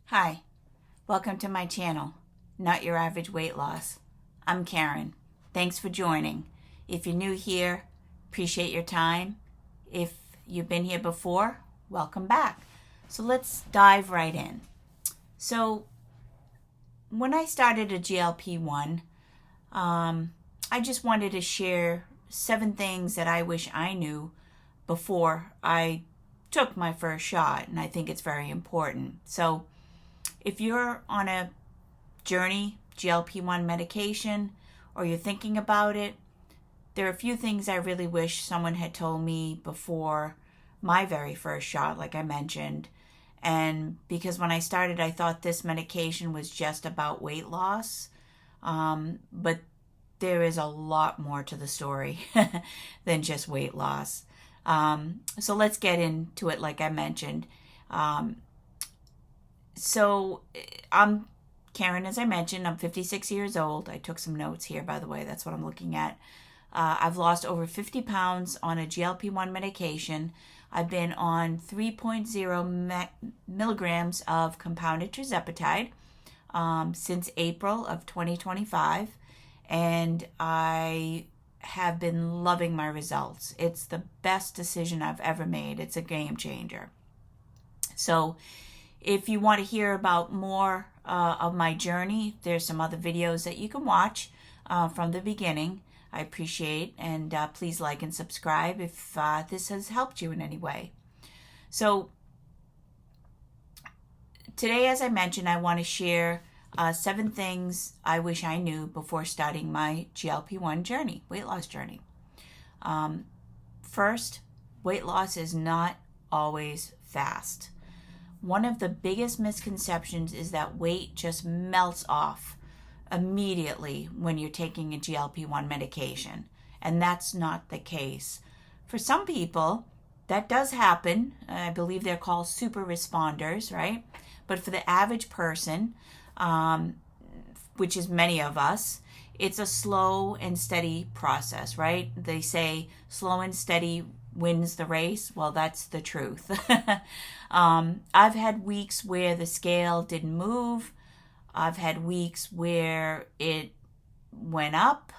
Hi, welcome to my channel, Not Your Average Weight Loss. I'm Karen. Thanks for joining. If you're new here, appreciate your time. If you've been here before, welcome back. So let's dive right in. So when I started a GLP-1, I just wanted to share 7 things that I wish I knew before I took my first shot, and I think it's very important. So if you're on a journey, GLP-1 medication, or you're thinking about it, there are a few things I really wish someone had told me before my very first shot, like I mentioned. And because when I started, I thought this medication was just about weight loss. But there is a lot more to the story than just weight loss. So let's get into it, like I mentioned. So I'm Karen, as I mentioned. I'm 56 years old. I took some notes here, by the way. That's what I'm looking at. I've lost over 50 pounds on a GLP-1 medication. I've been on 3.0 milligrams of compounded tirzepatide since April of 2025. And I have been loving my results. It's the best decision I've ever made. It's a game changer. So if you want to hear about more of my journey, there's some other videos that you can watch from the beginning. I appreciate, and please like and subscribe if this has helped you in any way. So today, as I mentioned, I want to share 7 things I wish I knew before starting my GLP-1 journey, weight loss journey. First, weight loss is not always fast. One of the biggest misconceptions is that weight just melts off immediately when you're taking a GLP-1 medication, and that's not the case. For some people, that does happen. I believe they're called super responders, right? But for the average person, which is many of us, it's a slow and steady process, right? They say slow and steady wins the race. Well, that's the truth. I've had weeks where the scale didn't move. I've had weeks where it went up.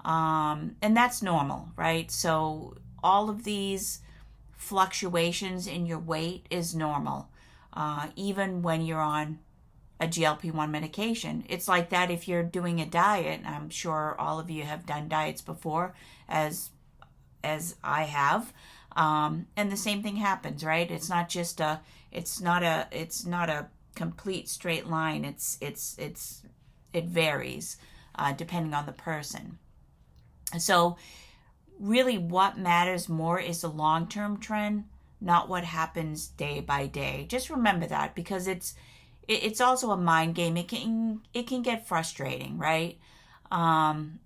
And that's normal, right? So all of these fluctuations in your weight is normal, even when you're on a GLP-1 medication. It's like that if you're doing a diet. I'm sure all of you have done diets before, as I have, and the same thing happens, right? It's not just it's not a complete straight line. It varies depending on the person. So really, what matters more is the long-term trend, not what happens day by day. Just remember that, because it's also a mind game. It can get frustrating, right?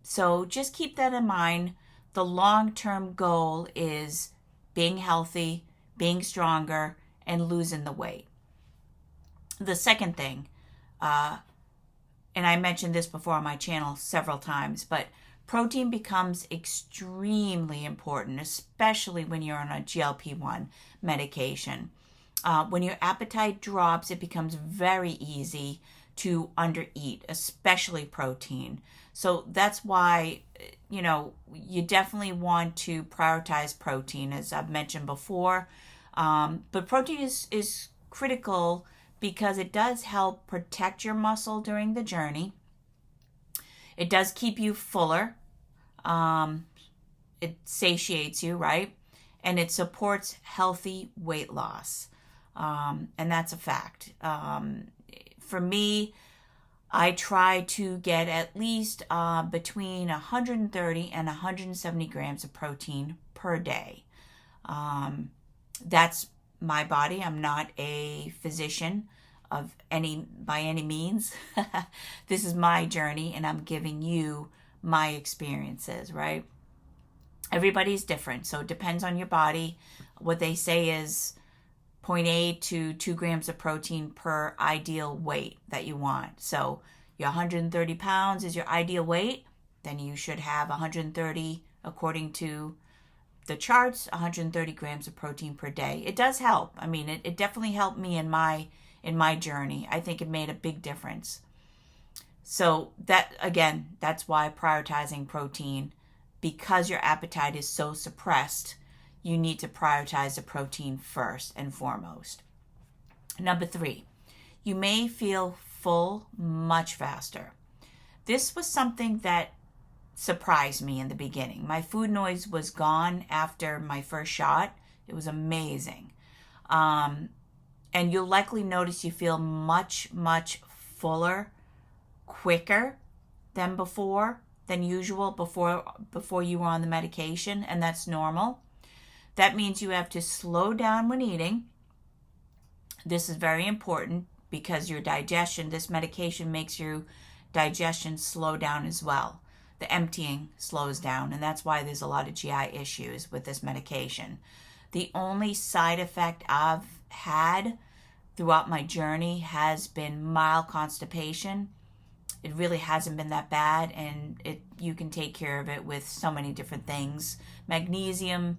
So just keep that in mind. The long-term goal is being healthy, being stronger, and losing the weight. The second thing, and I mentioned this before on my channel several times, but protein becomes extremely important, especially when you're on a GLP-1 medication. When your appetite drops, it becomes very easy to undereat, especially protein. So that's why, you definitely want to prioritize protein, as I've mentioned before. But protein is critical because it does help protect your muscle during the journey. It does keep you fuller. It satiates you, right? And it supports healthy weight loss. And that's a fact. For me, I try to get at least between 130 and 170 grams of protein per day. That's my body. I'm not a physician by any means. This is my journey, and I'm giving you my experiences, right? Everybody's different, so it depends on your body. What they say is 0.8 to 2 grams of protein per ideal weight that you want. So your 130 pounds is your ideal weight, then you should have 130, according to the charts, 130 grams of protein per day. It does help. I mean, it definitely helped me in my in my journey. I think it made a big difference. So that, again, that's why prioritizing protein, because your appetite is so suppressed, you need to prioritize the protein first and foremost. Number 3, you may feel full much faster. This was something that surprised me in the beginning. My food noise was gone after my first shot. It was amazing. And you'll likely notice you feel much, much fuller, quicker than usual before you were on the medication, and that's normal. That means you have to slow down when eating. This is very important because your digestion, this medication makes your digestion slow down as well. The emptying slows down, and that's why there's a lot of GI issues with this medication. The only side effect I've had throughout my journey has been mild constipation. It really hasn't been that bad, and you can take care of it with so many different things. Magnesium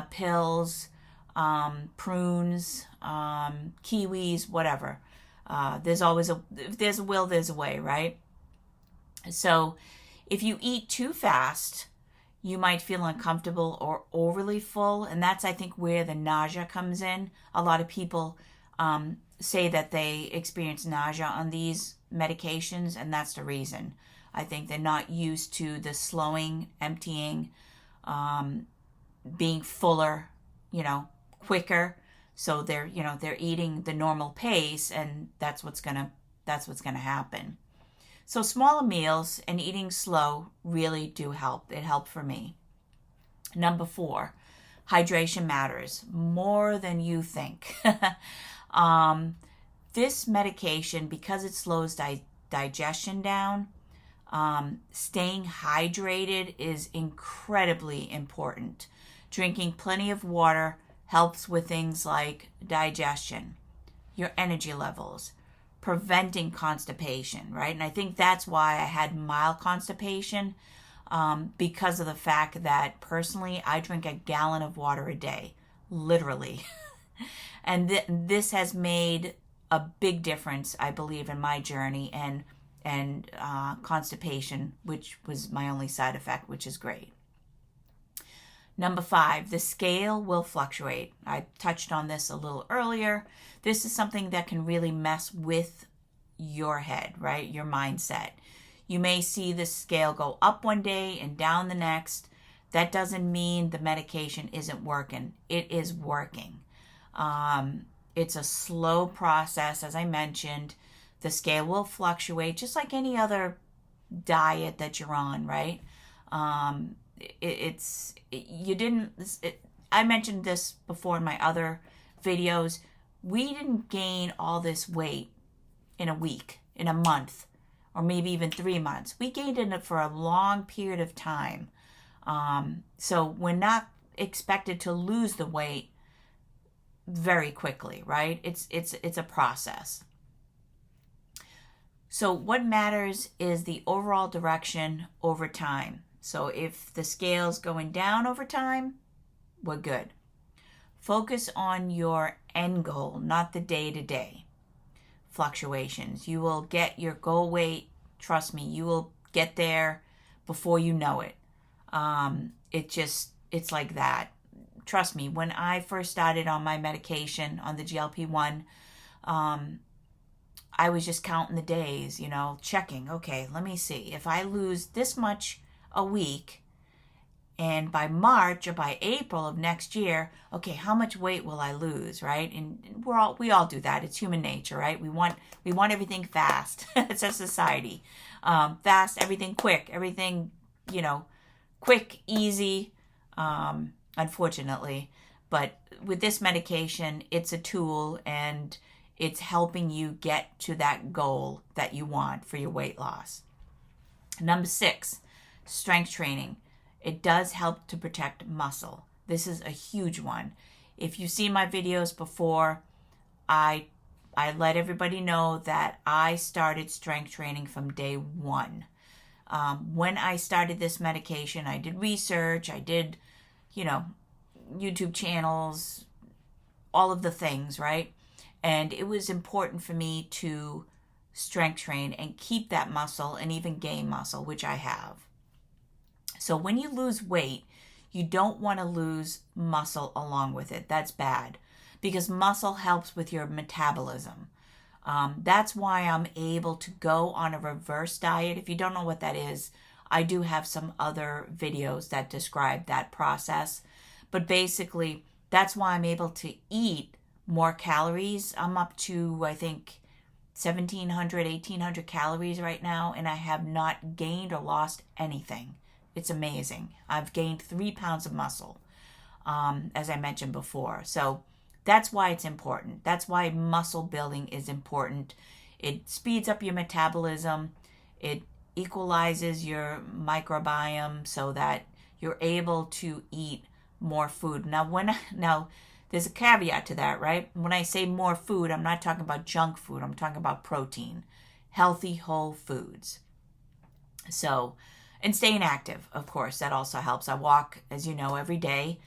pills, prunes, kiwis, whatever. If there's a will, there's a way, right? So if you eat too fast, you might feel uncomfortable or overly full, and that's, I think, where the nausea comes in. A lot of people say that they experience nausea on these medications, and that's the reason. I think they're not used to the slowing, emptying, being fuller, quicker. So they're eating the normal pace, and that's what's gonna happen. So smaller meals and eating slow really do help. It helped for me. Number 4, hydration matters more than you think. This medication, because it slows digestion down, staying hydrated is incredibly important. Drinking plenty of water helps with things like digestion, your energy levels, preventing constipation, right? And I think that's why I had mild constipation, because of the fact that personally I drink a gallon of water a day, literally. And this has made a big difference, I believe, in my journey and constipation, which was my only side effect, which is great. Number 5, the scale will fluctuate. I touched on this a little earlier. This is something that can really mess with your head, right? Your mindset. You may see the scale go up one day and down the next. That doesn't mean the medication isn't working. It is working. It's a slow process, as I mentioned. The scale will fluctuate just like any other diet that you're on, right? I mentioned this before in my other videos. We didn't gain all this weight in a week, in a month, or maybe even 3 months. We gained it for a long period of time. So we're not expected to lose the weight very quickly, right? It's a process. So what matters is the overall direction over time. So if the scale's going down over time, we're good. Focus on your end goal, not the day-to-day fluctuations. You will get your goal weight. Trust me, you will get there before you know it. It's like that. Trust me, when I first started on my medication, on the GLP-1, I was just counting the days, checking. Okay, let me see. If I lose this much a week, and by March or by April of next year, okay, how much weight will I lose, right? And we all do that. It's human nature, right? We want everything fast. It's a society. Fast, everything quick, everything, quick, easy, unfortunately. But with this medication, it's a tool, and it's helping you get to that goal that you want for your weight loss. Number 6, strength training. It does help to protect muscle. This is a huge one. If you've seen my videos before, I let everybody know that I started strength training from day 1. When I started this medication, I did research, I did, YouTube channels, all of the things, right? And it was important for me to strength train and keep that muscle and even gain muscle, which I have. So when you lose weight, you don't want to lose muscle along with it. That's bad because muscle helps with your metabolism. That's why I'm able to go on a reverse diet. If you don't know what that is, I do have some other videos that describe that process. But basically, that's why I'm able to eat more calories. I'm up to, I think, 1,700, 1,800 calories right now, and I have not gained or lost anything. It's amazing. I've gained 3 pounds of muscle, as I mentioned before. So that's why it's important. That's why muscle building is important. It speeds up your metabolism. It equalizes your microbiome so that you're able to eat more food. Now there's a caveat to that, right? When I say more food, I'm not talking about junk food. I'm talking about protein, healthy whole foods. So, and staying active, of course, that also helps. I walk, as you know, every day,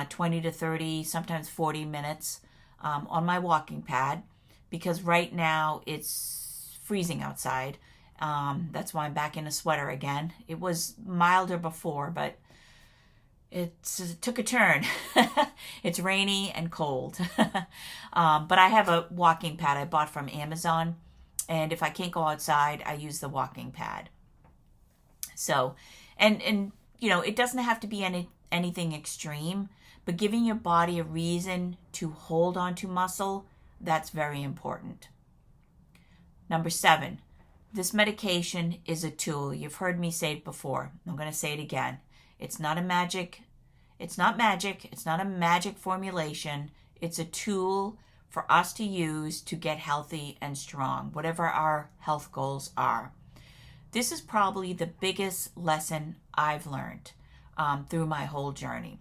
20 to 30, sometimes 40 minutes on my walking pad because right now it's freezing outside. That's why I'm back in a sweater again. It was milder before, but it took a turn. It's rainy and cold. But I have a walking pad I bought from Amazon. And if I can't go outside, I use the walking pad. So, and you know, it doesn't have to be anything extreme, but giving your body a reason to hold on to muscle, that's very important. Number 7, this medication is a tool. You've heard me say it before. I'm going to say it again. It's not magic. It's not a magic formulation. It's a tool for us to use to get healthy and strong, whatever our health goals are. This is probably the biggest lesson I've learned through my whole journey.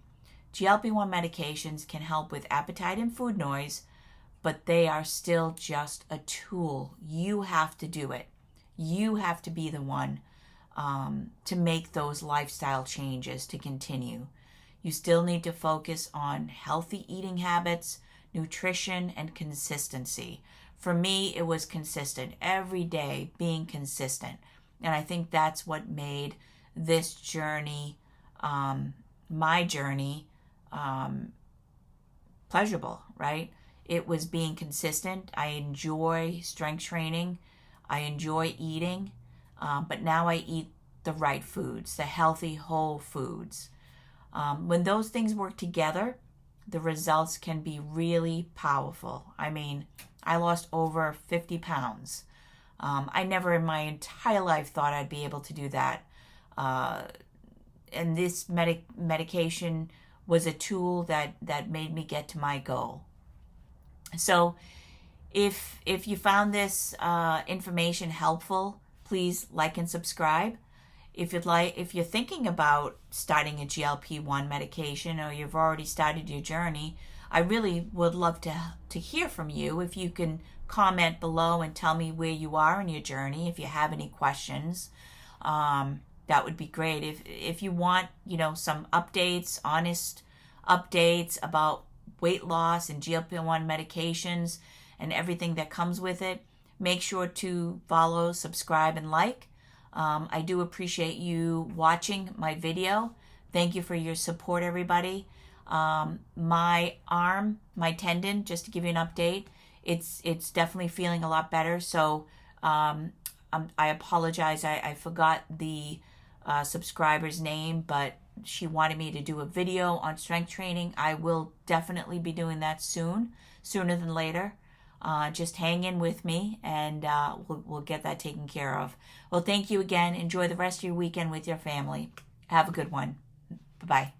GLP-1 medications can help with appetite and food noise, but they are still just a tool. You have to do it. You have to be the one to make those lifestyle changes to continue. You still need to focus on healthy eating habits, nutrition, and consistency. For me, it was consistent. Every day being consistent. And I think that's what made this journey, my journey, pleasurable, right? It was being consistent. I enjoy strength training. I enjoy eating. But now I eat the right foods, the healthy whole foods. When those things work together, the results can be really powerful. I mean, I lost over 50 pounds. I never in my entire life thought I'd be able to do that. And this medication was a tool that made me get to my goal. So if you found this information helpful, please like and subscribe. If you're thinking about starting a GLP-1 medication or you've already started your journey, I really would love to hear from you. If you can comment below and tell me where you are in your journey, if you have any questions, that would be great. If you want, some updates, honest updates about weight loss and GLP-1 medications and everything that comes with it, make sure to follow, subscribe, and like. I do appreciate you watching my video. Thank you for your support, everybody. My arm, my tendon, just to give you an update, it's definitely feeling a lot better. So I apologize. I forgot the subscriber's name, but she wanted me to do a video on strength training. I will definitely be doing that sooner than later. Just hang in with me, and we'll get that taken care of. Well, thank you again. Enjoy the rest of your weekend with your family. Have a good one. Bye-bye.